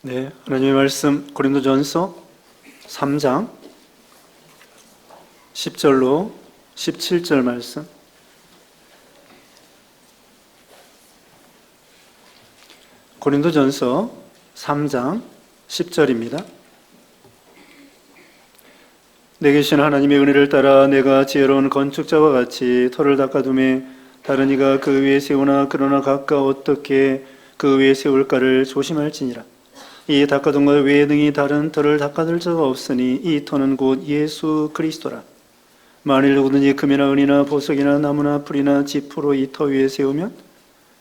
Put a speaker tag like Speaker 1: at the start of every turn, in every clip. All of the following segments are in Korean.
Speaker 1: 네, 하나님의 말씀 고린도전서 3장 10절로 17절 말씀. 고린도전서 3장 10절입니다. 내게 주신 하나님의 은혜를 따라 내가 지혜로운 건축자와 같이 터를 닦아두매 다른 이가 그 위에 세우나 그러나 각각 어떻게 그 위에 세울까를 조심할지니라. 이 닦아둔 것 외에 능히 다른 터를 닦아둘 자가 없으니 이 터는 곧 예수 그리스도라. 만일 누구든지 금이나 은이나 보석이나 나무나 풀이나 지푸로 이 터 위에 세우면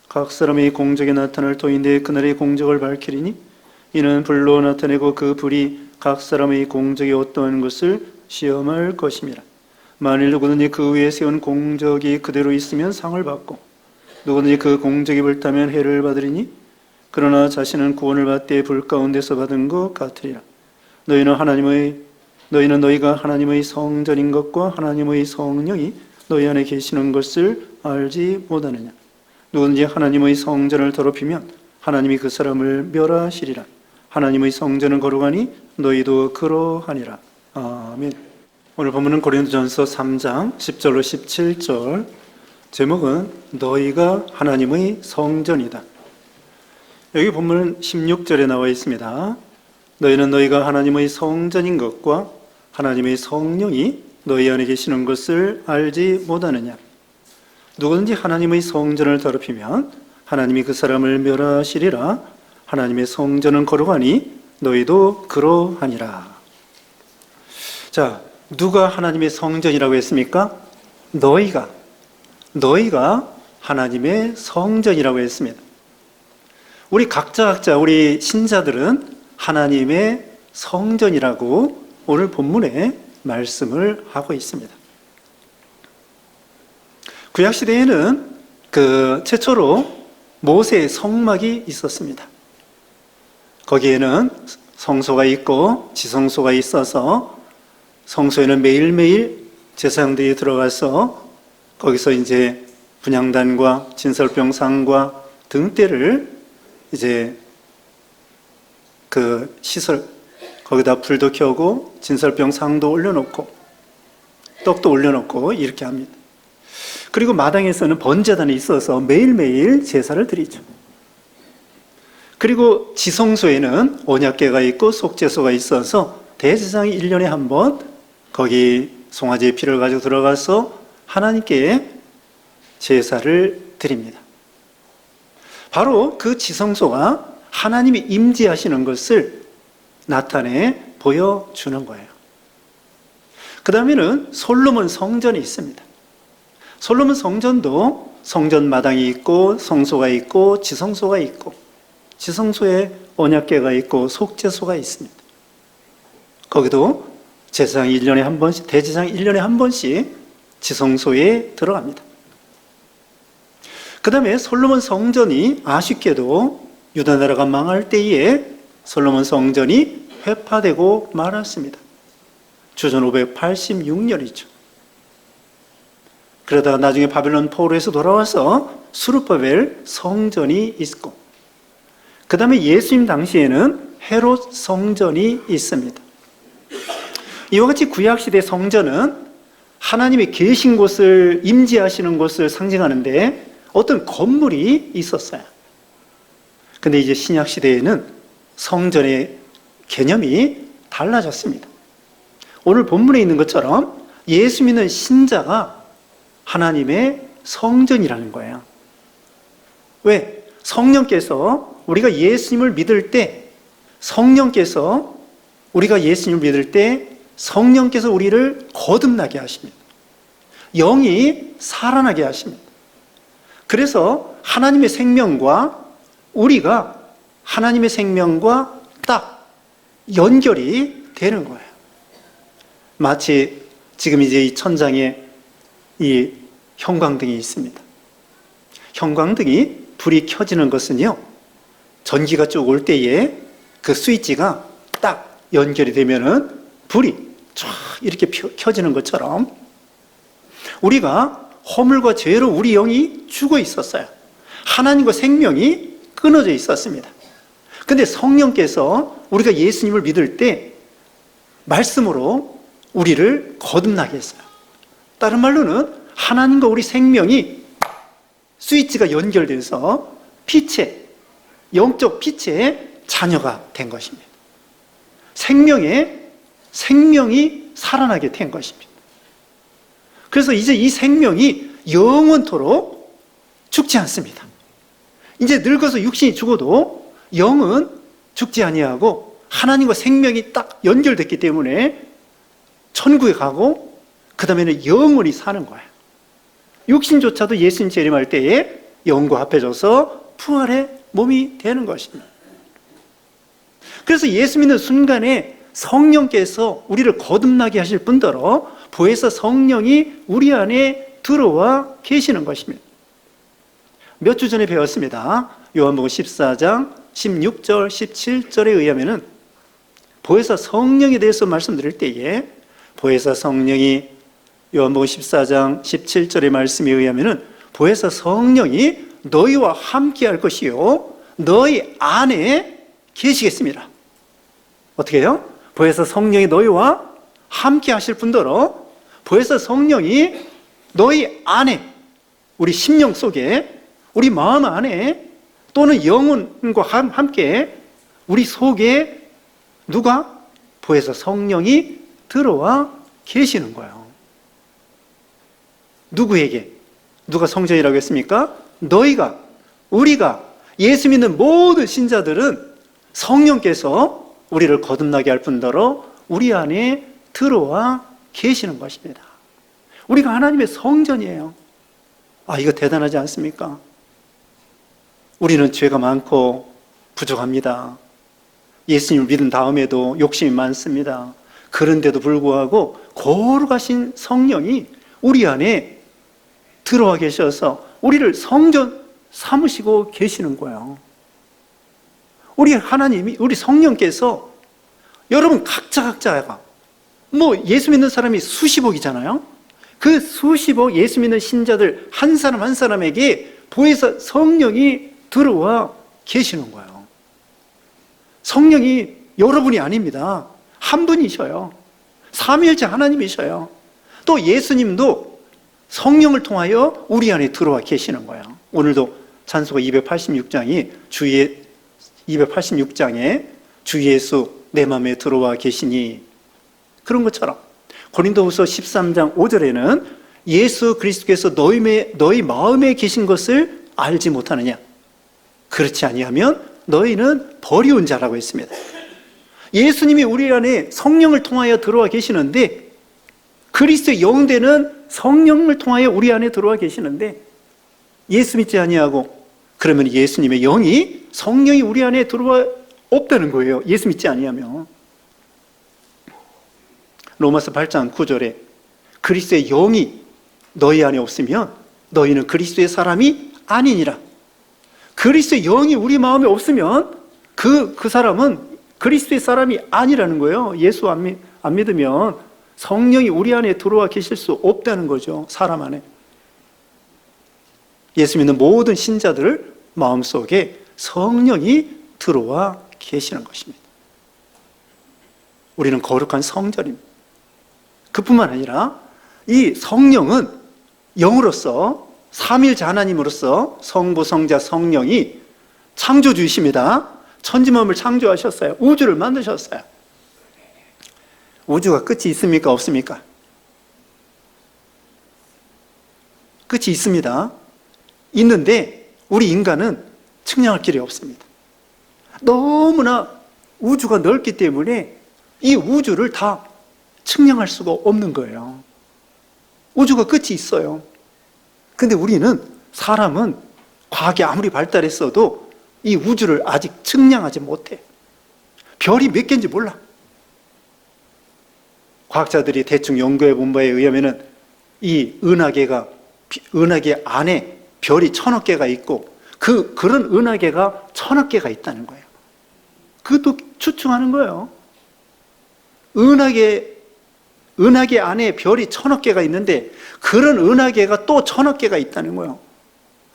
Speaker 1: 각 사람의 공적에 나타날 터인데 그날의 공적을 밝히리니 이는 불로 나타내고 그 불이 각 사람의 공적이 어떠한 것을 시험할 것임이라. 만일 누구든지 그 위에 세운 공적이 그대로 있으면 상을 받고 누구든지 그 공적이 불타면 해를 받으리니 그러나 자신은 구원을 받되 불 가운데서 받은 것 같으리라. 너희는 너희가 하나님의 성전인 것과 하나님의 성령이 너희 안에 계시는 것을 알지 못하느냐. 누구든지 하나님의 성전을 더럽히면 하나님이 그 사람을 멸하시리라. 하나님의 성전은 거룩하니 너희도 그러하니라. 아멘. 오늘 본문은 고린도전서 3장 10절로 17절. 제목은 너희가 하나님의 성전이다. 여기 본문은 16절에 나와 있습니다. 너희는 너희가 하나님의 성전인 것과 하나님의 성령이 너희 안에 계시는 것을 알지 못하느냐. 누구든지 하나님의 성전을 더럽히면 하나님이 그 사람을 멸하시리라. 하나님의 성전은 거룩하니 너희도 그러하니라. 자, 누가 하나님의 성전이라고 했습니까? 너희가 하나님의 성전이라고 했습니다. 우리 각자 우리 신자들은 하나님의 성전이라고 오늘 본문에 말씀을 하고 있습니다. 구약시대에는 최초로 모세의 성막이 있었습니다. 거기에는 성소가 있고 지성소가 있어서 성소에는 매일매일 제사장들이 들어가서 거기서 이제 분향단과 진설병상과 등대를 이제 그 시설 거기다 불도 켜고 진설병상도 올려놓고 떡도 올려놓고 이렇게 합니다. 그리고 마당에서는 번제단이 있어서 매일매일 제사를 드리죠. 그리고 지성소에는 언약궤가 있고 속죄소가 있어서 대제사장이 1년에 한 번 거기 송아지의 피를 가지고 들어가서 하나님께 제사를 드립니다. 바로 그 지성소가 하나님이 임재하시는 것을 나타내 보여주는 거예요. 그 다음에는 솔로몬 성전이 있습니다. 솔로몬 성전도 성전 마당이 있고 성소가 있고 지성소가 있고 지성소에 언약궤가 있고 속죄소가 있습니다. 거기도 제사장이 1년에 한 번씩, 대제사장이 1년에 한 번씩 지성소에 들어갑니다. 그 다음에 솔로몬 성전이 아쉽게도 유다 나라가 망할 때에 솔로몬 성전이 회파되고 말았습니다. 주전 586년이죠. 그러다가 나중에 바벨론 포로에서 돌아와서 스룹바벨 성전이 있고 그 다음에 예수님 당시에는 헤롯 성전이 있습니다. 이와 같이 구약시대 성전은 하나님이 계신 곳을 임재하시는 곳을 상징하는데 어떤 건물이 있었어요. 근데 이제 신약시대에는 성전의 개념이 달라졌습니다. 오늘 본문에 있는 것처럼 예수 믿는 신자가 하나님의 성전이라는 거예요. 왜? 성령께서 우리가 예수님을 믿을 때 성령께서 우리를 거듭나게 하십니다. 영이 살아나게 하십니다. 그래서 하나님의 생명과 우리가 하나님의 생명과 딱 연결이 되는 거예요. 마치 지금 이제 이 천장에 이 형광등이 있습니다. 형광등이 불이 켜지는 것은요, 전기가 쭉 올 때에 그 스위치가 딱 연결이 되면은 불이 쫙 이렇게 켜지는 것처럼 우리가 허물과 죄로 우리 영이 죽어 있었어요. 하나님과 생명이 끊어져 있었습니다. 근데 성령께서 우리가 예수님을 믿을 때 말씀으로 우리를 거듭나게 했어요. 다른 말로는 하나님과 우리 생명이 스위치가 연결돼서 빛의, 영적 빛의 자녀가 된 것입니다. 생명이 살아나게 된 것입니다. 그래서 이제 이 생명이 영원토록 죽지 않습니다. 이제 늙어서 육신이 죽어도 영은 죽지 아니하고 하나님과 생명이 딱 연결됐기 때문에 천국에 가고 그 다음에는 영원히 사는 거예요. 육신조차도 예수님 재림할 때에 영과 합해져서 부활의 몸이 되는 것입니다. 그래서 예수 믿는 순간에 성령께서 우리를 거듭나게 하실 뿐더러 보혜사 성령이 우리 안에 들어와 계시는 것입니다. 몇 주 전에 배웠습니다. 요한복음 14장 16절, 17절에 의하면은 보혜사 성령에 대해서 말씀드릴 때에 보혜사 성령이 요한복음 14장 17절의 말씀에 의하면은 보혜사 성령이 너희와 함께 할 것이요 너희 안에 계시겠습니다. 어떻게 해요? 보혜사 성령이 너희와 함께 하실 뿐더러 보혜사 성령이 너희 안에, 우리 심령 속에, 우리 마음 안에 또는 영혼과 함께 우리 속에 누가? 보혜사 성령이 들어와 계시는 거예요. 누구에게? 누가 성전이라고 했습니까? 너희가, 우리가, 예수 믿는 모든 신자들은 성령께서 우리를 거듭나게 할 뿐더러 우리 안에 들어와 계시는 것입니다. 우리가 하나님의 성전이에요. 아, 이거 대단하지 않습니까? 우리는 죄가 많고 부족합니다. 예수님을 믿은 다음에도 욕심이 많습니다. 그런데도 불구하고 거룩하신 성령이 우리 안에 들어와 계셔서 우리를 성전 삼으시고 계시는 거예요. 우리 하나님이, 우리 성령께서 여러분 각자가 예수 믿는 사람이 수십억이잖아요. 그 수십억 예수 믿는 신자들 한 사람 한 사람에게 보혜사 성령이 들어와 계시는 거예요. 성령이 여러분이 아닙니다. 한 분이셔요. 삼위일체 하나님이셔요. 또 예수님도 성령을 통하여 우리 안에 들어와 계시는 거예요. 오늘도 찬송가 286장이 286장에 주 예수 내 마음에 들어와 계시니 그런 것처럼 고린도후서 13장 5절에는 예수 그리스도께서 너희 마음에 계신 것을 알지 못하느냐? 그렇지 아니하면 너희는 버리운 자라고 했습니다. 예수님이 우리 안에 성령을 통하여 들어와 계시는데 그리스도의 영되는 성령을 통하여 우리 안에 들어와 계시는데 예수 믿지 아니하고 그러면 예수님의 영이 성령이 우리 안에 들어와 없다는 거예요. 예수 믿지 아니하면. 로마서 8장 9절에 그리스도의 영이 너희 안에 없으면 너희는 그리스도의 사람이 아니니라. 그리스도의 영이 우리 마음에 없으면 그 사람은 그리스도의 사람이 아니라는 거예요. 예수 안 믿으면 성령이 우리 안에 들어와 계실 수 없다는 거죠. 사람 안에. 예수 믿는 모든 신자들 마음속에 성령이 들어와 계시는 것입니다. 우리는 거룩한 성전입니다. 그뿐만 아니라 이 성령은 영으로서 삼위일체 하나님으로서 성부, 성자, 성령이 창조주이십니다. 천지만물을 창조하셨어요. 우주를 만드셨어요. 우주가 끝이 있습니까? 없습니까? 끝이 있습니다. 있는데 우리 인간은 측량할 길이 없습니다. 너무나 우주가 넓기 때문에 이 우주를 다 측량할 수가 없는 거예요. 우주가 끝이 있어요. 근데 우리는, 사람은 과학이 아무리 발달했어도 이 우주를 아직 측량하지 못해. 별이 몇 개인지 몰라. 과학자들이 대충 연구해 본 바에 의하면은 이 은하계 안에 별이 1000억 개가 있고 그런 은하계가 1000억 개가 있다는 거예요. 그것도 추측하는 거예요. 은하계 안에 별이 1000억 개가 있는데 그런 은하계가 또 1000억 개가 있다는 거예요.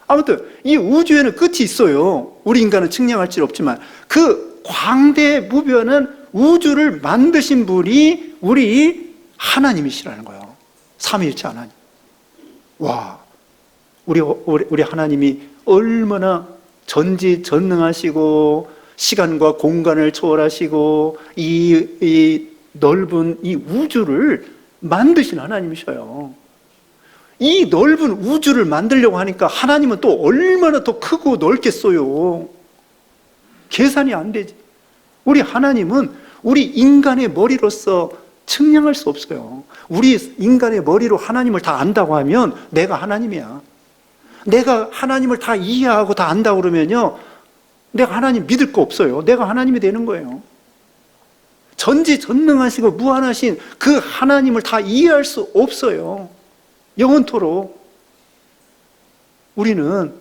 Speaker 1: 아무튼 이 우주에는 끝이 있어요. 우리 인간은 측량할 수 없지만 그 광대무변한 우주를 만드신 분이 우리 하나님이시라는 거예요. 삼위일체 하나님. 와, 우리 하나님이 얼마나 전지전능하시고 시간과 공간을 초월하시고 이 넓은 이 우주를 만드신 하나님이셔요. 이 넓은 우주를 만들려고 하니까 하나님은 또 얼마나 더 크고 넓겠어요. 계산이 안 되지. 우리 하나님은 우리 인간의 머리로서 측량할 수 없어요. 우리 인간의 머리로 하나님을 다 안다고 하면 내가 하나님이야. 내가 하나님을 다 이해하고 다 안다고 그러면요, 내가 하나님 믿을 거 없어요. 내가 하나님이 되는 거예요. 전지전능하시고 무한하신 그 하나님을 다 이해할 수 없어요. 영원토록. 우리는,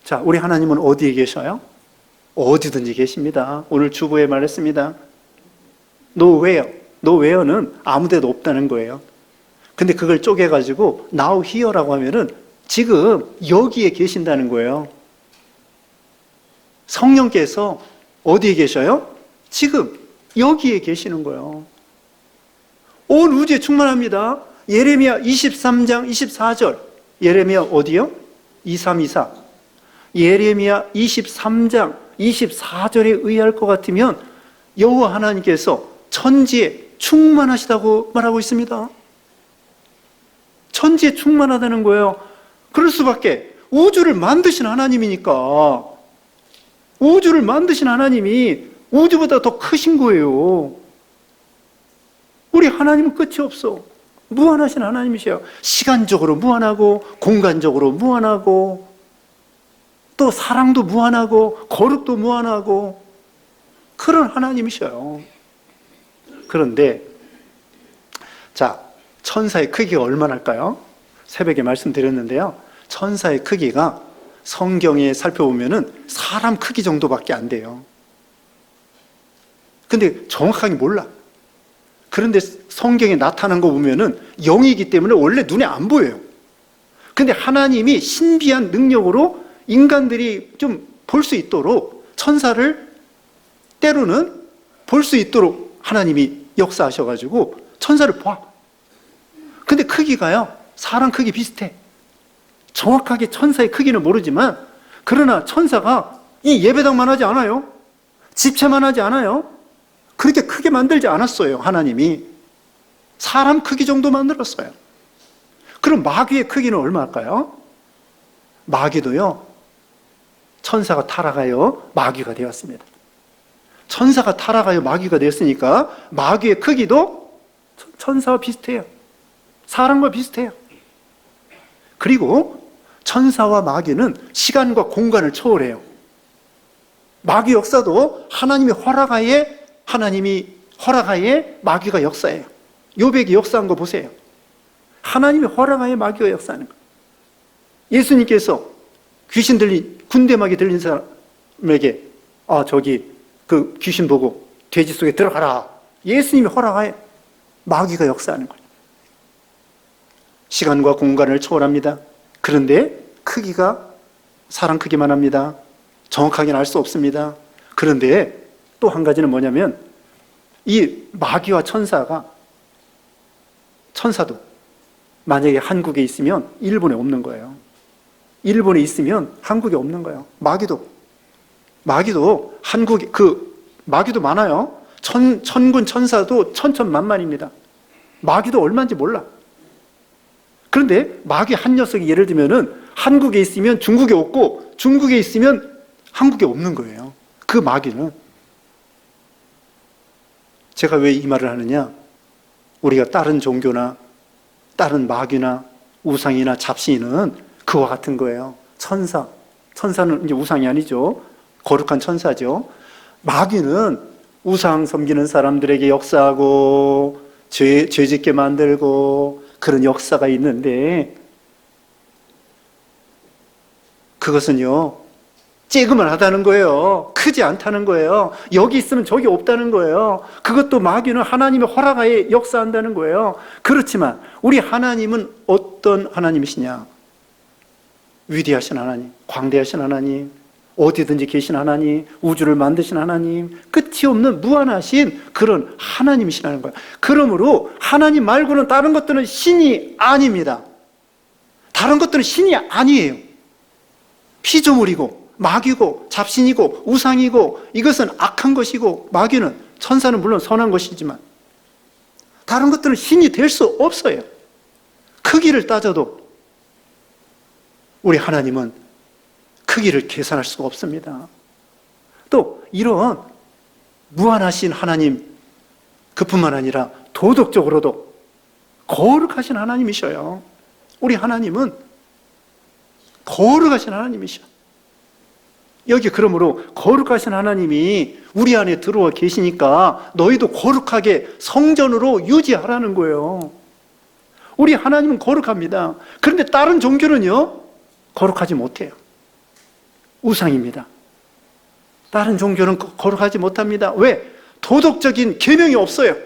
Speaker 1: 자, 우리 하나님은 어디에 계셔요? 어디든지 계십니다. 오늘 주보에 말했습니다. nowhere는 아무 데도 없다는 거예요. 근데 그걸 쪼개가지고 now here라고 하면은 지금 여기에 계신다는 거예요. 성령께서 어디에 계셔요? 지금 여기에 계시는 거예요. 온 우주에 충만합니다. 예레미야 23장 24절. 예레미야 어디요? 2324. 예레미야 23장 24절에 의할 것 같으면 여호와 하나님께서 천지에 충만하시다고 말하고 있습니다. 천지에 충만하다는 거예요. 그럴 수밖에. 우주를 만드신 하나님이니까. 우주를 만드신 하나님이 우주보다 더 크신 거예요. 우리 하나님은 끝이 없어. 무한하신 하나님이셔요. 시간적으로 무한하고 공간적으로 무한하고 또 사랑도 무한하고 거룩도 무한하고 그런 하나님이셔요. 그런데 자, 천사의 크기가 얼마나 할까요? 새벽에 말씀드렸는데요. 천사의 크기가 성경에 살펴보면은 사람 크기 정도밖에 안 돼요. 근데 정확하게 몰라. 그런데 성경에 나타난 거 보면은 영이기 때문에 원래 눈에 안 보여요. 근데 하나님이 신비한 능력으로 인간들이 좀 볼 수 있도록 천사를 때로는 볼 수 있도록 하나님이 역사하셔가지고 천사를 봐. 근데 크기가요, 사람 크기 비슷해. 정확하게 천사의 크기는 모르지만, 그러나 천사가 이 예배당만 하지 않아요. 집채만 하지 않아요. 그렇게 크게 만들지 않았어요. 하나님이 사람 크기 정도 만들었어요. 그럼 마귀의 크기는 얼마일까요? 마귀도요, 천사가 타락하여 마귀가 되었습니다. 천사가 타락하여 마귀가 되었으니까 마귀의 크기도 천사와 비슷해요. 사람과 비슷해요. 그리고 천사와 마귀는 시간과 공간을 초월해요. 마귀 역사도 하나님이 허락하에 마귀가 역사해요. 요백이 역사한 거 보세요. 하나님이 허락하에 마귀가 역사하는 거. 예수님께서 군대 마귀 들린 사람에게 저기 그 귀신 보고 돼지 속에 들어가라. 예수님이 허락하에 마귀가 역사하는 거예요. 시간과 공간을 초월합니다. 그런데 크기가 사람 크기만 합니다. 정확하게는 알 수 없습니다. 그런데 또 한 가지는 뭐냐면 이 마귀와 천사도 만약에 한국에 있으면 일본에 없는 거예요. 일본에 있으면 한국에 없는 거예요. 마귀도 한국에 마귀도 많아요. 천군 천사도 천천만만입니다. 마귀도 얼마인지 몰라. 그런데 마귀 한 녀석이 예를 들면은 한국에 있으면 중국에 없고 중국에 있으면 한국에 없는 거예요. 그 마귀는. 제가 왜 이 말을 하느냐? 우리가 다른 종교나 다른 마귀나 우상이나 잡신은 그와 같은 거예요. 천사는 이제 우상이 아니죠. 거룩한 천사죠. 마귀는 우상 섬기는 사람들에게 역사하고 죄 짓게 만들고 그런 역사가 있는데, 그것은요 쬐그만하다는 거예요. 크지 않다는 거예요. 여기 있으면 저기 없다는 거예요. 그것도 마귀는 하나님의 허락하에 역사한다는 거예요. 그렇지만 우리 하나님은 어떤 하나님이시냐? 위대하신 하나님, 광대하신 하나님, 어디든지 계신 하나님, 우주를 만드신 하나님, 끝이 없는 무한하신 그런 하나님이시라는 거예요. 그러므로 하나님 말고는 다른 것들은 신이 아닙니다. 다른 것들은 신이 아니에요. 피조물이고 마귀고 잡신이고 우상이고 이것은 악한 것이고 마귀는, 천사는 물론 선한 것이지만 다른 것들은 신이 될 수 없어요. 크기를 따져도 우리 하나님은 크기를 계산할 수가 없습니다. 또 이런 무한하신 하나님, 그뿐만 아니라 도덕적으로도 거룩하신 하나님이셔요. 우리 하나님은 거룩하신 하나님이셔. 여기 그러므로 거룩하신 하나님이 우리 안에 들어와 계시니까 너희도 거룩하게 성전으로 유지하라는 거예요. 우리 하나님은 거룩합니다. 그런데 다른 종교는요, 거룩하지 못해요. 우상입니다. 다른 종교는 거룩하지 못합니다. 왜? 도덕적인 계명이 없어요.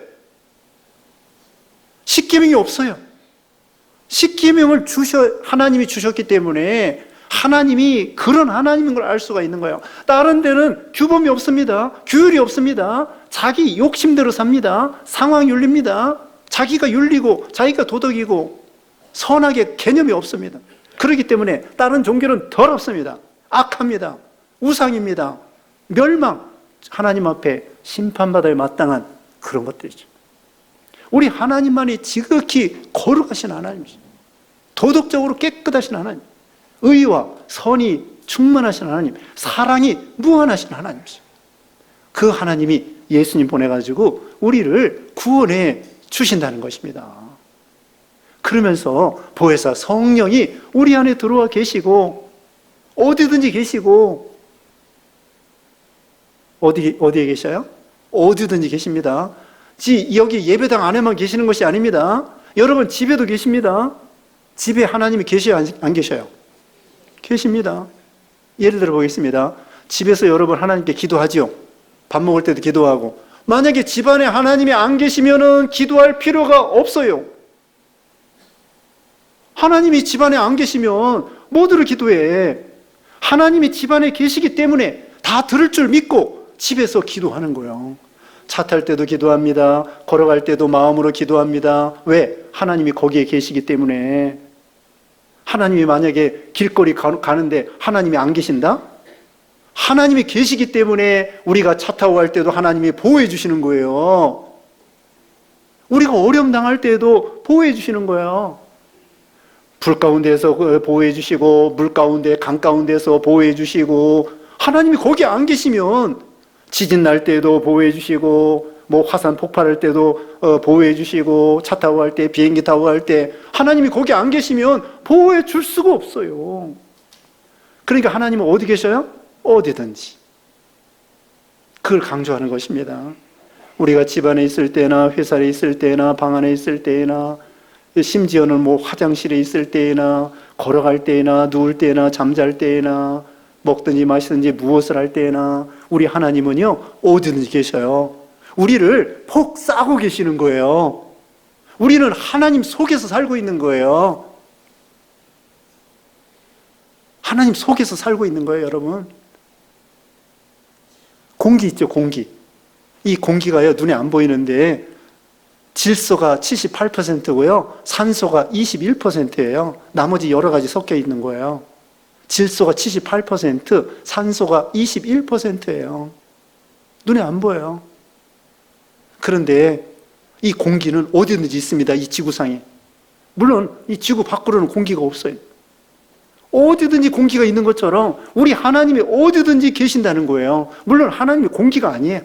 Speaker 1: 십계명이 없어요. 십계명을 하나님이 주셨기 때문에 하나님이 그런 하나님인 걸 알 수가 있는 거예요. 다른 데는 규범이 없습니다. 규율이 없습니다. 자기 욕심대로 삽니다. 상황 윤리입니다. 자기가 윤리고 자기가 도덕이고 선악의 개념이 없습니다. 그렇기 때문에 다른 종교는 더럽습니다. 악합니다. 우상입니다. 멸망, 하나님 앞에 심판받아야 마땅한 그런 것들이죠. 우리 하나님만이 지극히 거룩하신 하나님이죠. 도덕적으로 깨끗하신 하나님, 의와 선이 충만하신 하나님, 사랑이 무한하신 하나님이죠. 그 하나님이 예수님 보내가지고 우리를 구원해 주신다는 것입니다. 그러면서 보혜사 성령이 우리 안에 들어와 계시고 어디든지 계시고, 어디에 계셔요? 어디든지 계십니다. 여기 예배당 안에만 계시는 것이 아닙니다. 여러분 집에도 계십니다. 집에 하나님이 계셔요, 안 계셔요? 계십니다. 예를 들어 보겠습니다. 집에서 여러분 하나님께 기도하지요. 밥 먹을 때도 기도하고. 만약에 집안에 하나님이 안 계시면은 기도할 필요가 없어요. 하나님이 집안에 안 계시면 뭐들을 기도해? 하나님이 집안에 계시기 때문에 다 들을 줄 믿고 집에서 기도하는 거예요. 차 탈 때도 기도합니다. 걸어갈 때도 마음으로 기도합니다. 왜? 하나님이 거기에 계시기 때문에. 하나님이 만약에 길거리 가는데 하나님이 안 계신다? 하나님이 계시기 때문에 우리가 차 타고 갈 때도 하나님이 보호해 주시는 거예요. 우리가 어려움 당할 때도 보호해 주시는 거예요. 불 가운데서 보호해 주시고, 물 가운데, 강 가운데서 보호해 주시고, 하나님이 거기 안 계시면 지진 날 때도 보호해 주시고, 뭐 화산 폭발할 때도 보호해 주시고, 차 타고 갈 때, 비행기 타고 갈 때 하나님이 거기 안 계시면 보호해 줄 수가 없어요. 그러니까 하나님은 어디 계셔요? 어디든지. 그걸 강조하는 것입니다. 우리가 집안에 있을 때나 회사에 있을 때나 방 안에 있을 때나 심지어는 뭐 화장실에 있을 때나 걸어갈 때나 누울 때나 잠잘 때나 먹든지 마시든지 무엇을 할 때나 우리 하나님은요 어디든지 계셔요. 우리를 폭 싸고 계시는 거예요. 우리는 하나님 속에서 살고 있는 거예요. 하나님 속에서 살고 있는 거예요, 여러분. 공기 있죠, 공기. 이 공기가요 눈에 안 보이는데 질소가 78%고요 산소가 21%예요. 나머지 여러 가지 섞여 있는 거예요. 질소가 78%, 산소가 21%예요. 눈에 안 보여요. 그런데 이 공기는 어디든지 있습니다. 이 지구상에. 물론 이 지구 밖으로는 공기가 없어요. 어디든지 공기가 있는 것처럼 우리 하나님이 어디든지 계신다는 거예요. 물론 하나님이 공기가 아니에요.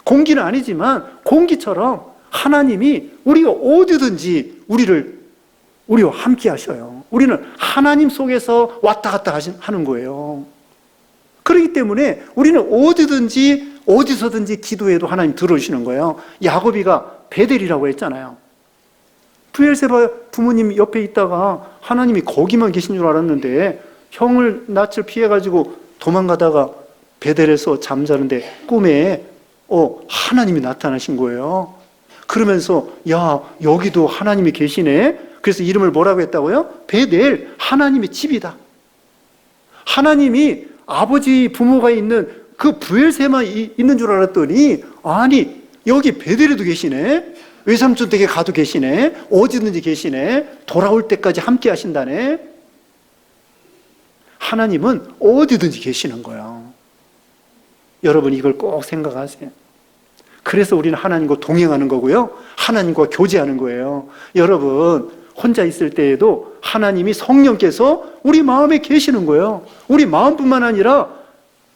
Speaker 1: 공기는 아니지만 공기처럼 하나님이 우리가 어디든지 우리와 함께 하셔요. 우리는 하나님 속에서 왔다 갔다 하는 거예요. 그렇기 때문에 우리는 어디든지 어디서든지 기도해도 하나님 들어주시는 거예요. 야곱이가 베델이라고 했잖아요. 브엘세바 부모님 옆에 있다가 하나님이 거기만 계신 줄 알았는데 형을 낯을 피해가지고 도망가다가 베델에서 잠자는데 꿈에 하나님이 나타나신 거예요. 그러면서 야 여기도 하나님이 계시네. 그래서 이름을 뭐라고 했다고요? 베델, 하나님의 집이다. 하나님이 아버지 부모가 있는 그 부엘세만 있는 줄 알았더니 아니 여기 베델에도 계시네, 외삼촌 댁에 가도 계시네, 어디든지 계시네, 돌아올 때까지 함께 하신다네. 하나님은 어디든지 계시는 거예요. 여러분 이걸 꼭 생각하세요. 그래서 우리는 하나님과 동행하는 거고요, 하나님과 교제하는 거예요. 여러분 혼자 있을 때에도 하나님이 성령께서 우리 마음에 계시는 거예요. 우리 마음뿐만 아니라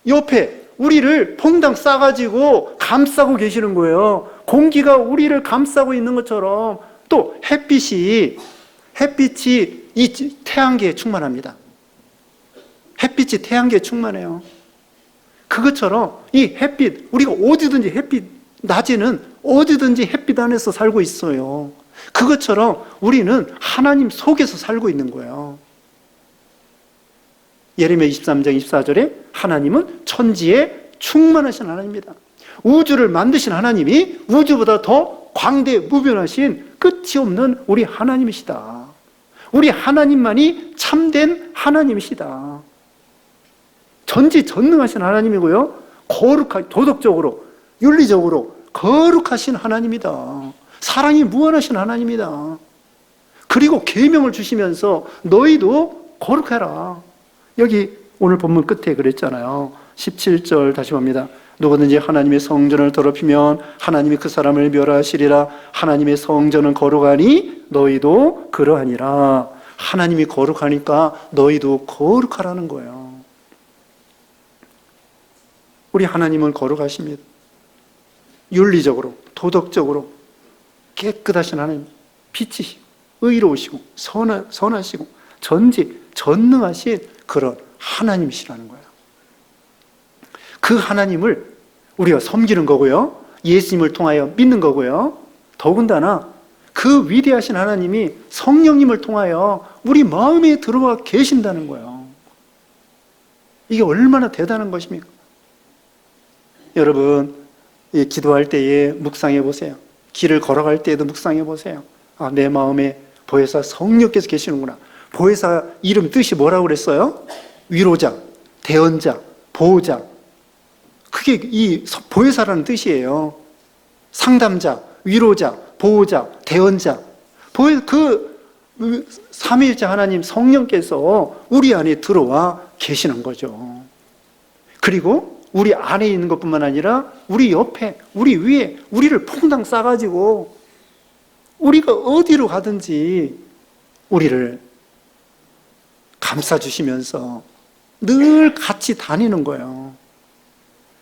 Speaker 1: 옆에 우리를 퐁당 싸가지고 감싸고 계시는 거예요. 공기가 우리를 감싸고 있는 것처럼 또 햇빛이 이 태양계에 충만합니다. 햇빛이 태양계에 충만해요. 그것처럼 이 햇빛, 우리가 어디든지 낮에는 어디든지 햇빛 안에서 살고 있어요. 그것처럼 우리는 하나님 속에서 살고 있는 거예요. 예레미야 23장 24절에 하나님은 천지에 충만하신 하나님입니다. 우주를 만드신 하나님이 우주보다 더 광대무변하신 끝이 없는 우리 하나님이시다. 우리 하나님만이 참된 하나님이시다. 전지전능하신 하나님이고요, 도덕적으로 윤리적으로 거룩하신 하나님이다. 사랑이 무한하신 하나님이다. 그리고 계명을 주시면서 너희도 거룩해라. 여기 오늘 본문 끝에 그랬잖아요. 17절 다시 봅니다. 누구든지 하나님의 성전을 더럽히면 하나님이 그 사람을 멸하시리라. 하나님의 성전은 거룩하니 너희도 그러하니라. 하나님이 거룩하니까 너희도 거룩하라는 거예요. 우리 하나님은 거룩하십니다. 윤리적으로, 도덕적으로 깨끗하신 하나님, 빛이시고 의로우시고 선하시고 전지전능하신 그런 하나님이시라는 거예요. 그 하나님을 우리가 섬기는 거고요, 예수님을 통하여 믿는 거고요, 더군다나 그 위대하신 하나님이 성령님을 통하여 우리 마음에 들어와 계신다는 거예요. 이게 얼마나 대단한 것입니까? 여러분 기도할 때에 묵상해 보세요. 길을 걸어갈 때에도 묵상해 보세요. 아, 내 마음에 보혜사 성령께서 계시는구나. 보혜사 이름 뜻이 뭐라고 그랬어요? 위로자, 대언자, 보호자. 그게 이 보혜사라는 뜻이에요. 상담자, 위로자, 보호자, 대언자. 그 삼위일체 하나님 성령께서 우리 안에 들어와 계시는 거죠. 그리고 우리 안에 있는 것뿐만 아니라 우리 옆에, 우리 위에 우리를 퐁당 싸가지고 우리가 어디로 가든지 우리를 감싸주시면서 늘 같이 다니는 거예요.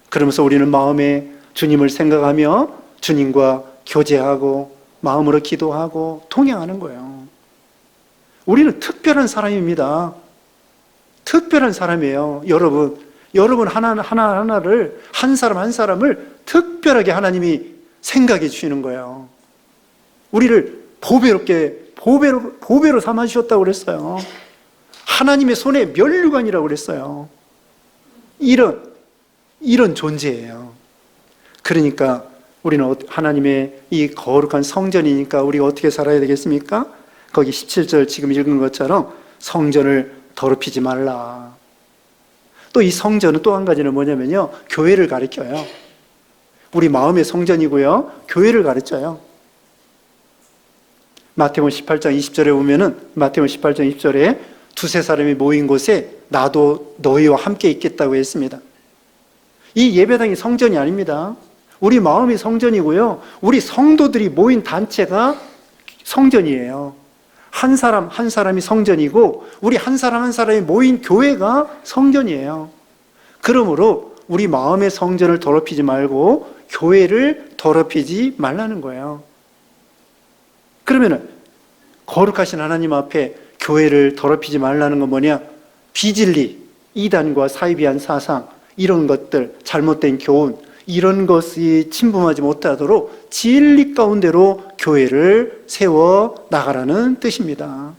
Speaker 1: 그러면서 우리는 마음에 주님을 생각하며 주님과 교제하고 마음으로 기도하고 통행하는 거예요. 우리는 특별한 사람입니다. 특별한 사람이에요. 여러분 하나를 한 사람 한 사람을 특별하게 하나님이 생각해 주시는 거예요. 우리를 보배로 삼아 주셨다고 그랬어요. 하나님의 손에 면류관이라고 그랬어요. 이런 존재예요. 그러니까 우리는 하나님의 이 거룩한 성전이니까 우리가 어떻게 살아야 되겠습니까? 거기 17절 지금 읽은 것처럼 성전을 더럽히지 말라. 또 이 성전은 또 한 가지는 뭐냐면요, 교회를 가리켜요. 우리 마음의 성전이고요, 교회를 가르쳐요. 마태복음 18장 20절에 보면은 마태복음 18장 20절에 두세 사람이 모인 곳에 나도 너희와 함께 있겠다고 했습니다. 이 예배당이 성전이 아닙니다. 우리 마음이 성전이고요, 우리 성도들이 모인 단체가 성전이에요. 한 사람 한 사람이 성전이고 우리 한 사람 한 사람이 모인 교회가 성전이에요. 그러므로 우리 마음의 성전을 더럽히지 말고 교회를 더럽히지 말라는 거예요. 그러면은 거룩하신 하나님 앞에 교회를 더럽히지 말라는 건 뭐냐? 비진리, 이단과 사이비한 사상, 이런 것들, 잘못된 교훈, 이런 것이 침범하지 못하도록 진리 가운데로 교회를 세워 나가라는 뜻입니다.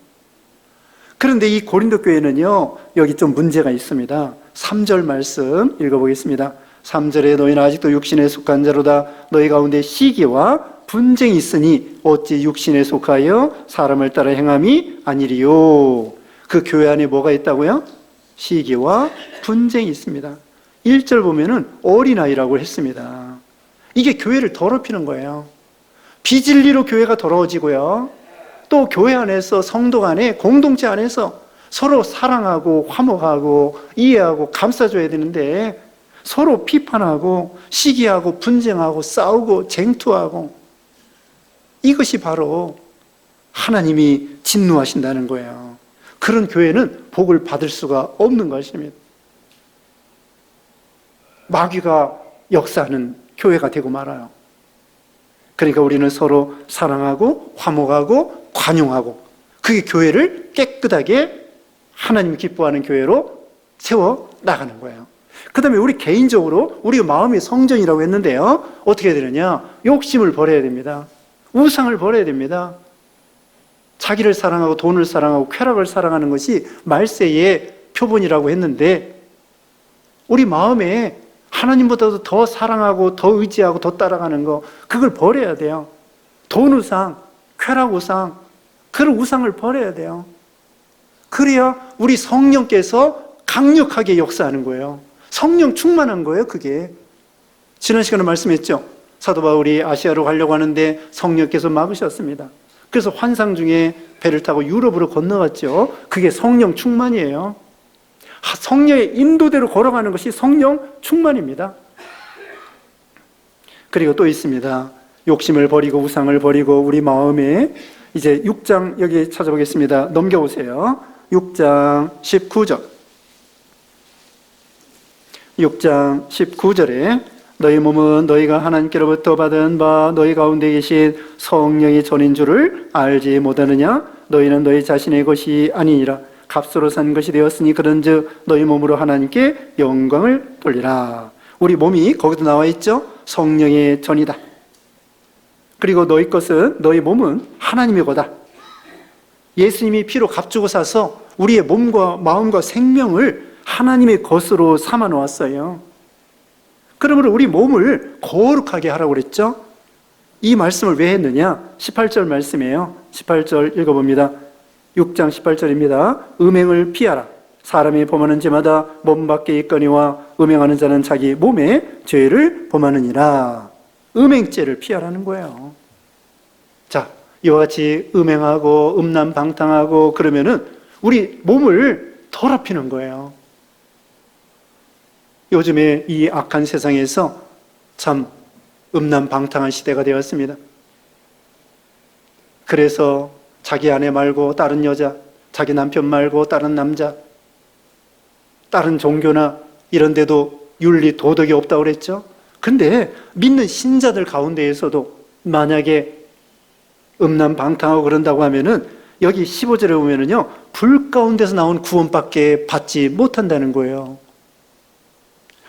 Speaker 1: 그런데 이 고린도 교회는요, 여기 좀 문제가 있습니다. 3절 말씀 읽어보겠습니다. 3절에 너희는 아직도 육신에 속한 자로다. 너희 가운데 시기와 분쟁이 있으니 어찌 육신에 속하여 사람을 따라 행함이 아니리요. 그 교회 안에 뭐가 있다고요? 시기와 분쟁이 있습니다. 1절 보면은 어린아이라고 했습니다. 이게 교회를 더럽히는 거예요. 비진리로 교회가 더러워지고요. 또 교회 안에서 성도 간에 공동체 안에서 서로 사랑하고 화목하고 이해하고 감싸줘야 되는데 서로 비판하고 시기하고 분쟁하고 싸우고 쟁투하고 이것이 바로 하나님이 진노하신다는 거예요. 그런 교회는 복을 받을 수가 없는 것입니다. 마귀가 역사하는 교회가 되고 말아요. 그러니까 우리는 서로 사랑하고 화목하고 관용하고 그게 교회를 깨끗하게 하나님 기뻐하는 교회로 세워 나가는 거예요. 그 다음에 우리 개인적으로 우리가 마음이 성전이라고 했는데요. 어떻게 해야 되느냐? 욕심을 버려야 됩니다. 우상을 버려야 됩니다. 자기를 사랑하고 돈을 사랑하고 쾌락을 사랑하는 것이 말세의 표본이라고 했는데 우리 마음에 하나님보다도 더 사랑하고 더 의지하고 더 따라가는 거 그걸 버려야 돼요. 돈 우상, 쾌락 우상 그런 우상을 버려야 돼요. 그래야 우리 성령께서 강력하게 역사하는 거예요. 성령 충만한 거예요. 그게 지난 시간에 말씀했죠. 사도 바울이 아시아로 가려고 하는데 성령께서 막으셨습니다. 그래서 환상 중에 배를 타고 유럽으로 건너갔죠. 그게 성령 충만이에요. 성령의 인도대로 걸어가는 것이 성령 충만입니다. 그리고 또 있습니다. 욕심을 버리고 우상을 버리고 우리 마음에 이제 6장 여기 찾아보겠습니다. 넘겨오세요. 6장 19절 6장 19절에 너희 몸은 너희가 하나님께로부터 받은 바 너희 가운데 계신 성령의 전인 줄을 알지 못하느냐? 너희는 너희 자신의 것이 아니니라. 값으로 산 것이 되었으니 그런즉 너희 몸으로 하나님께 영광을 돌리라. 우리 몸이 거기도 나와 있죠. 성령의 전이다. 그리고 너희 것은 너희 몸은 하나님의 거다. 예수님이 피로 값주고 사서 우리의 몸과 마음과 생명을 하나님의 것으로 삼아 놓았어요. 그러므로 우리 몸을 거룩하게 하라고 그랬죠. 이 말씀을 왜 했느냐? 18절 말씀이에요. 18절 읽어봅니다. 6장 18절입니다. 음행을 피하라. 사람이 범하는 죄마다 몸 밖에 있거니와 음행하는 자는 자기 몸에 죄를 범하느니라. 음행죄를 피하라는 거예요. 자, 이와 같이 음행하고 음란방탕하고 그러면은 우리 몸을 더럽히는 거예요. 요즘에 이 악한 세상에서 참 음란방탕한 시대가 되었습니다. 그래서 자기 아내 말고 다른 여자, 자기 남편 말고 다른 남자, 다른 종교나 이런 데도 윤리, 도덕이 없다고 그랬죠. 근데 믿는 신자들 가운데에서도 만약에 음란방탕하고 그런다고 하면은 여기 15절에 보면은요, 불 가운데서 나온 구원밖에 받지 못한다는 거예요.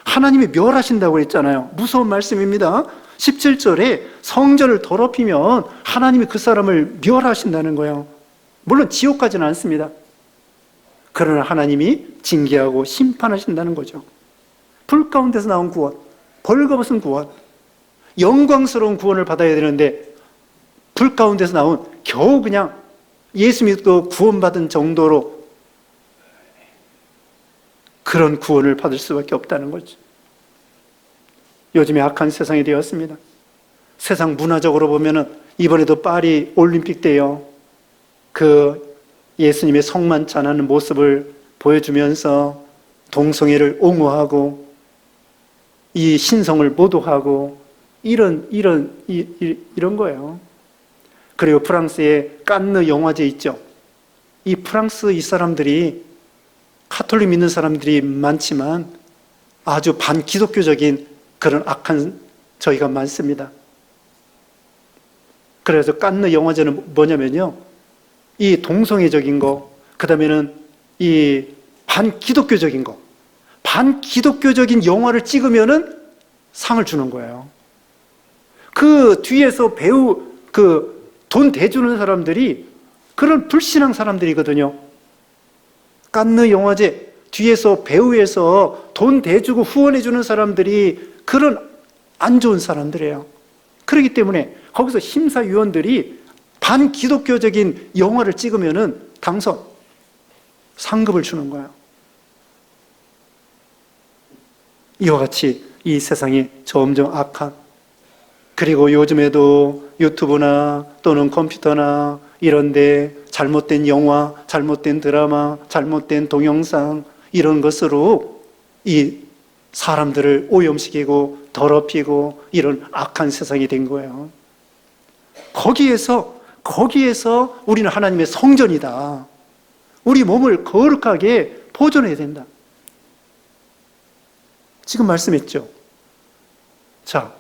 Speaker 1: 하나님이 멸하신다고 했잖아요. 무서운 말씀입니다. 17절에 성전을 더럽히면 하나님이 그 사람을 멸하신다는 거예요. 물론 지옥 가지는 않습니다. 그러나 하나님이 징계하고 심판하신다는 거죠. 불 가운데서 나온 구원, 벌거벗은 구원, 영광스러운 구원을 받아야 되는데 불 가운데서 나온 겨우 그냥 예수 믿고 구원받은 정도로 그런 구원을 받을 수밖에 없다는 거죠. 요즘에 악한 세상이 되었습니다. 세상 문화적으로 보면은 이번에도 파리 올림픽 때요, 그 예수님의 성만 찬하는 모습을 보여주면서 동성애를 옹호하고 이 신성을 모독하고 이런 거예요. 그리고 프랑스의 깐느 영화제 있죠. 이 프랑스 이 사람들이 카톨릭 믿는 사람들이 많지만 아주 반기독교적인 그런 악한 저희가 많습니다. 그래서 깐느 영화제는 뭐냐면요, 이 동성애적인 거, 그 다음에는 이 반기독교적인 거, 반기독교적인 영화를 찍으면은 상을 주는 거예요. 그 뒤에서 배우, 그 돈 대주는 사람들이 그런 불신앙 사람들이거든요. 깐느 영화제 뒤에서 배우에서 돈 대주고 후원해주는 사람들이 그런 안 좋은 사람들이에요. 그렇기 때문에 거기서 심사위원들이 반기독교적인 영화를 찍으면은 당선, 상급을 주는 거예요. 이와 같이 이 세상이 점점 악한, 그리고 요즘에도 유튜브나 또는 컴퓨터나 이런데 잘못된 영화, 잘못된 드라마, 잘못된 동영상 이런 것으로 이 사람들을 오염시키고 더럽히고 이런 악한 세상이 된 거예요. 거기에서 우리는 하나님의 성전이다. 우리 몸을 거룩하게 보존해야 된다. 지금 말씀했죠. 자,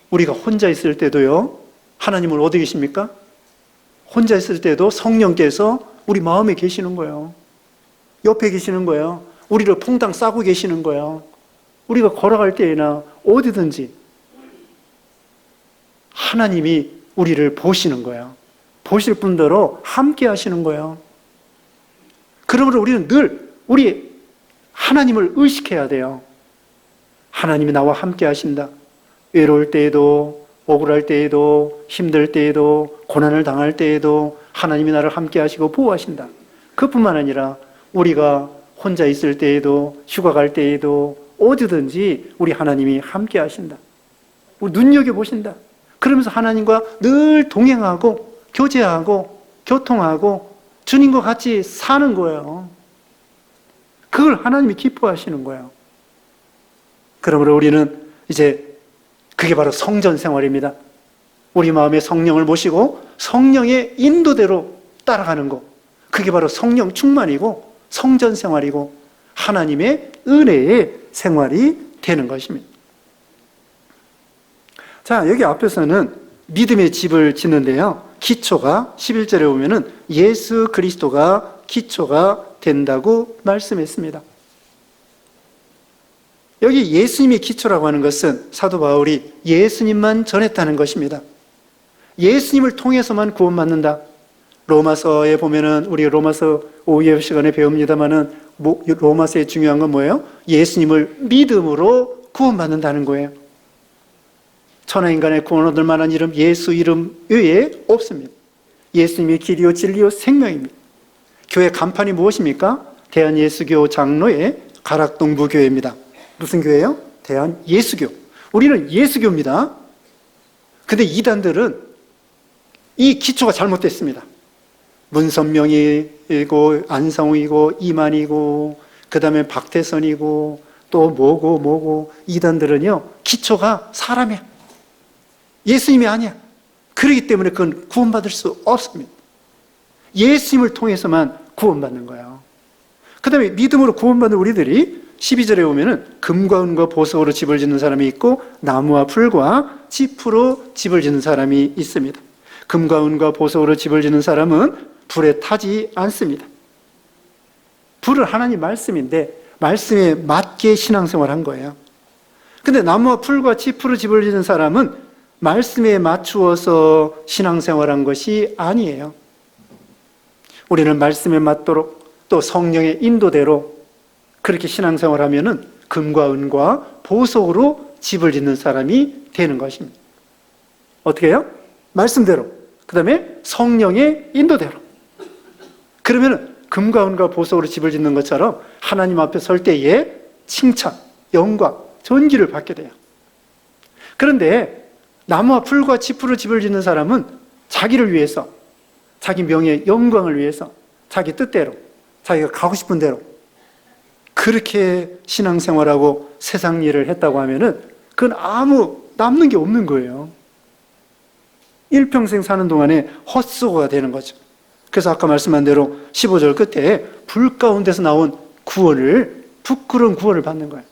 Speaker 1: 우리가 혼자 있을 때도요, 하나님은 어디 계십니까? 혼자 있을 때도 성령께서 우리 마음에 계시는 거예요. 옆에 계시는 거예요. 우리를 퐁당 싸고 계시는 거예요. 우리가 걸어갈 때나 어디든지 하나님이 우리를 보시는 거예요. 보실 분대로 함께 하시는 거예요. 그러므로 우리는 늘 우리 하나님을 의식해야 돼요. 하나님이 나와 함께 하신다. 외로울 때에도, 억울할 때에도, 힘들 때에도, 고난을 당할 때에도 하나님이 나를 함께 하시고 보호하신다. 그뿐만 아니라 우리가 혼자 있을 때에도, 휴가 갈 때에도 어디든지 우리 하나님이 함께 하신다. 우리 눈여겨보신다. 그러면서 하나님과 늘 동행하고 교제하고 교통하고 주님과 같이 사는 거예요. 그걸 하나님이 기뻐하시는 거예요. 그러므로 우리는 이제 그게 바로 성전 생활입니다. 우리 마음에 성령을 모시고 성령의 인도대로 따라가는 것. 그게 바로 성령 충만이고 성전 생활이고 하나님의 은혜의 생활이 되는 것입니다. 자, 여기 앞에서는 믿음의 집을 짓는데요. 기초가 11절에 보면은 예수 그리스도가 기초가 된다고 말씀했습니다. 여기 예수님이 기초라고 하는 것은 사도 바울이 예수님만 전했다는 것입니다. 예수님을 통해서만 구원받는다. 로마서에 보면은 우리 로마서 오후에 시간에 배웁니다만은 로마서의 중요한 건 뭐예요? 예수님을 믿음으로 구원받는다는 거예요. 천하인간의 구원 얻을 만한 이름 예수 이름 외에 없습니다. 예수님이 길이요 진리요 생명입니다. 교회 간판이 무엇입니까? 대한예수교 장로의 가락동부 교회입니다. 무슨 교회예요? 대한예수교. 우리는 예수교입니다. 근데 이단들은 이 기초가 잘못됐습니다. 문선명이고 안성우이고 이만이고 그 다음에 박태선이고 또 뭐고 이단들은요 기초가 사람이야. 예수님이 아니야. 그렇기 때문에 그건 구원받을 수 없습니다. 예수님을 통해서만 구원받는 거예요. 그 다음에 믿음으로 구원받는 우리들이 12절에 보면은 금과 은과 보석으로 집을 짓는 사람이 있고 나무와 풀과 짚으로 집을 짓는 사람이 있습니다. 금과 은과 보석으로 집을 짓는 사람은 불에 타지 않습니다. 불은 하나님 말씀인데 말씀에 맞게 신앙생활한 거예요. 근데 나무와 풀과 짚으로 집을 짓는 사람은 말씀에 맞추어서 신앙생활한 것이 아니에요. 우리는 말씀에 맞도록 또 성령의 인도대로 그렇게 신앙생활하면은 금과 은과 보석으로 집을 짓는 사람이 되는 것입니다. 어떻게 해요? 말씀대로. 그 다음에 성령의 인도대로. 그러면은 금과 은과 보석으로 집을 짓는 것처럼 하나님 앞에 설 때에 칭찬, 영광, 존귀를 받게 돼요. 그런데 나무와 풀과 짚으로 집을 짓는 사람은 자기를 위해서, 자기 명예의 영광을 위해서, 자기 뜻대로, 자기가 가고 싶은 대로 그렇게 신앙생활하고 세상 일을 했다고 하면은 그건 아무 남는 게 없는 거예요. 일평생 사는 동안에 헛수고가 되는 거죠. 그래서 아까 말씀한 대로 15절 끝에 불 가운데서 나온 구원을, 부끄러운 구원을 받는 거예요.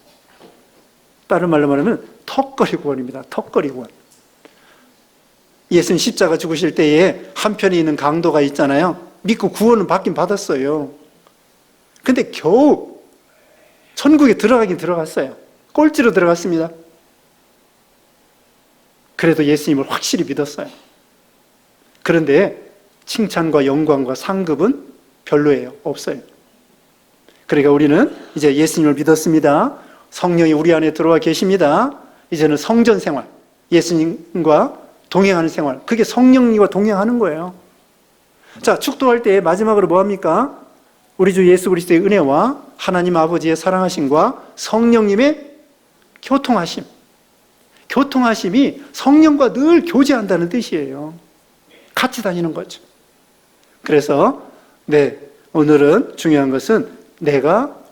Speaker 1: 다른 말로 말하면 턱걸이 구원입니다. 턱걸이 구원. 예수님 십자가 죽으실 때에 한편에 있는 강도가 있잖아요. 믿고 구원은 받긴 받았어요. 근데 겨우 천국에 들어가긴 들어갔어요. 꼴찌로 들어갔습니다. 그래도 예수님을 확실히 믿었어요. 그런데 칭찬과 영광과 상급은 별로예요. 없어요. 그러니까 우리는 이제 예수님을 믿었습니다. 성령이 우리 안에 들어와 계십니다. 이제는 성전 생활, 예수님과 동행하는 생활, 그게 성령님과 동행하는 거예요. 자, 축도할 때 마지막으로 뭐 합니까? 우리 주 예수 그리스도의 은혜와 하나님 아버지의 사랑하심과 성령님의 교통하심. 교통하심이 성령과 늘 교제한다는 뜻이에요. 같이 다니는 거죠. 그래서 오늘은 중요한 것은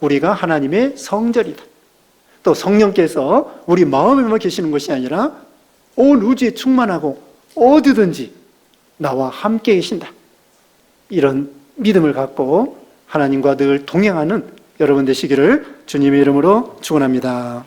Speaker 1: 우리가 하나님의 성전이다. 또 성령께서 우리 마음에만 계시는 것이 아니라 온 우주에 충만하고 어디든지 나와 함께 계신다. 이런 믿음을 갖고 하나님과 늘 동행하는 여러분 되시기를 주님의 이름으로 축원합니다.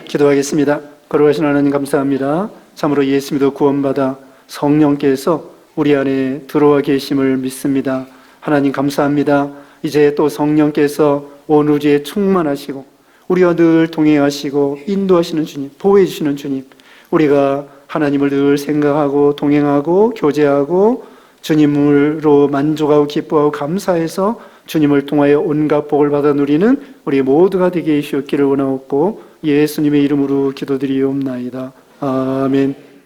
Speaker 1: 기도하겠습니다. 거룩하신 하나님 감사합니다. 참으로 예수 믿어 구원받아 성령께서 우리 안에 들어와 계심을 믿습니다. 하나님 감사합니다. 이제 또 성령께서 온 우주에 충만하시고 우리와 늘 동행하시고 인도하시는 주님, 보호해 주시는 주님, 우리가 하나님을 늘 생각하고 동행하고 교제하고 주님으로 만족하고 기뻐하고 감사해서 주님을 통하여 온갖 복을 받아 누리는 우리 모두가 되게 해주셨기를 원하옵고 예수님의 이름으로 기도드리옵나이다. 아멘.